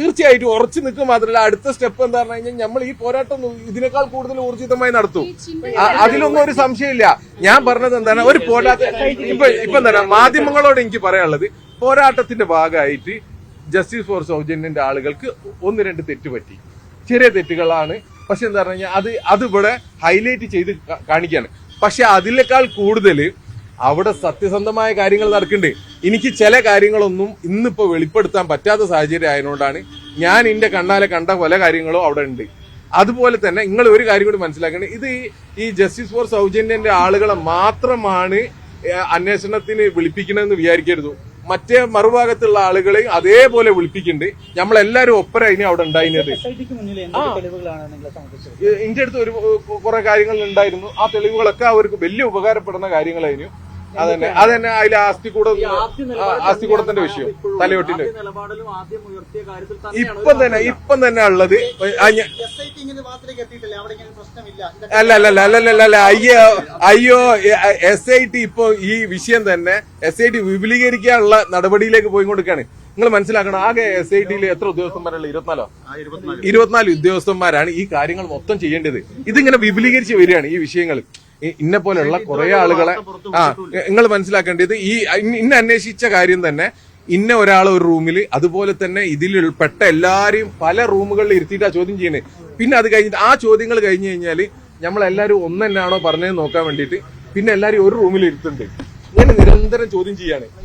തീർച്ചയായിട്ടും ഉറച്ചു നിൽക്കുക മാത്രമല്ല അടുത്ത സ്റ്റെപ്പ് എന്താ പറഞ്ഞു കഴിഞ്ഞാൽ നമ്മൾ ഈ പോരാട്ടം ഇതിനേക്കാൾ കൂടുതൽ ഊർജിതമായി നടത്തും. അതിലൊന്നും ഒരു സംശയമില്ല. ഞാൻ പറഞ്ഞത് എന്താണ്, ഒരു ഇപ്പൊ എന്താണ് മാധ്യമങ്ങളോട് എനിക്ക് പറയാനുള്ളത്, പോരാട്ടത്തിന്റെ ഭാഗമായിട്ട് ജസ്റ്റിസ് ഫോർ സൗജന്യന്റെ ആളുകൾക്ക് 1-2 തെറ്റ് പറ്റി, ചെറിയ തെറ്റുകളാണ്. പക്ഷെ എന്താ പറഞ്ഞു കഴിഞ്ഞാൽ അത് ഇവിടെ ഹൈലൈറ്റ് ചെയ്ത് കാണിക്കുകയാണ്. പക്ഷെ അതിനേക്കാൾ കൂടുതൽ അവിടെ സത്യസന്ധമായ കാര്യങ്ങൾ നടക്കുന്നുണ്ട്. എനിക്ക് ചില കാര്യങ്ങളൊന്നും ഇന്നിപ്പോ വെളിപ്പെടുത്താൻ പറ്റാത്ത സാഹചര്യം ആയതുകൊണ്ടാണ് ഞാൻ എന്റെ കണ്ണാലെ കണ്ട പല കാര്യങ്ങളും അവിടെ ഉണ്ട്. അതുപോലെ തന്നെ നിങ്ങൾ ഒരു കാര്യം കൂടി മനസ്സിലാക്കേണ്ടത്, ഇത് ഈ ജസ്റ്റിസ് ഫോർ സൗജന്യന്റെ ആളുകളെ മാത്രമാണ് അന്വേഷണത്തിന് വിളിപ്പിക്കണമെന്ന് വിചാരിക്കരുത്. മറ്റേ മറുഭാഗത്തുള്ള ആളുകളെ അതേപോലെ വിളിപ്പിക്കുന്നുണ്ട്. നമ്മളെല്ലാരും ഒപ്പരായിരുന്നു അവിടെ ഉണ്ടായിരുന്നത്. എന്റെ അടുത്ത് കുറെ കാര്യങ്ങൾ ഉണ്ടായിരുന്നു. ആ തെളിവുകളൊക്കെ അവർക്ക് വലിയ ഉപകാരപ്പെടുന്ന കാര്യങ്ങളായിരുന്നു. അതന്നെ അതിൽ ആസ്തികൂടത്തിന്റെ വിഷയം, തലയോട്ടിന്റെ ഇപ്പം തന്നെ ഉള്ളത്. അല്ല അയ്യോ SIT ഇപ്പൊ ഈ വിഷയം തന്നെ SIT വിപുലീകരിക്കാനുള്ള നടപടിയിലേക്ക് പോയിക്കൊണ്ടിരിക്കുകയാണ്. നിങ്ങൾ മനസ്സിലാക്കണം, ആകെ SITയിൽ എത്ര ഉദ്യോഗസ്ഥന്മാരുള്ള 24 ഉദ്യോഗസ്ഥന്മാരാണ് ഈ കാര്യങ്ങൾ മൊത്തം ചെയ്യേണ്ടത്. ഇതിങ്ങനെ വിപുലീകരിച്ച് വരികയാണ് ഈ വിഷയങ്ങൾ. ഇന്നെ പോലെയുള്ള കുറെ ആളുകളെ നിങ്ങൾ മനസ്സിലാക്കേണ്ടത്, ഇന്ന അന്വേഷിച്ച കാര്യം തന്നെ ഇന്ന ഒരാൾ ഒരു റൂമിൽ, അതുപോലെ തന്നെ ഇതിൽ പെട്ട എല്ലാരെയും പല റൂമുകളിൽ ഇരുത്തിയിട്ടാ ചോദ്യം ചെയ്യുന്നത്. പിന്നെ അത് കഴിഞ്ഞിട്ട് ആ ചോദ്യങ്ങൾ കഴിഞ്ഞു കഴിഞ്ഞാല് നമ്മളെല്ലാരും ഒന്നെന്നാണോ പറഞ്ഞതെന്ന് നോക്കാൻ വേണ്ടിയിട്ട് പിന്നെ എല്ലാരും ഒരു റൂമിൽ ഇരുത്തുന്നുണ്ട്. ഇങ്ങനെ നിരന്തരം ചോദ്യം ചെയ്യാണ്.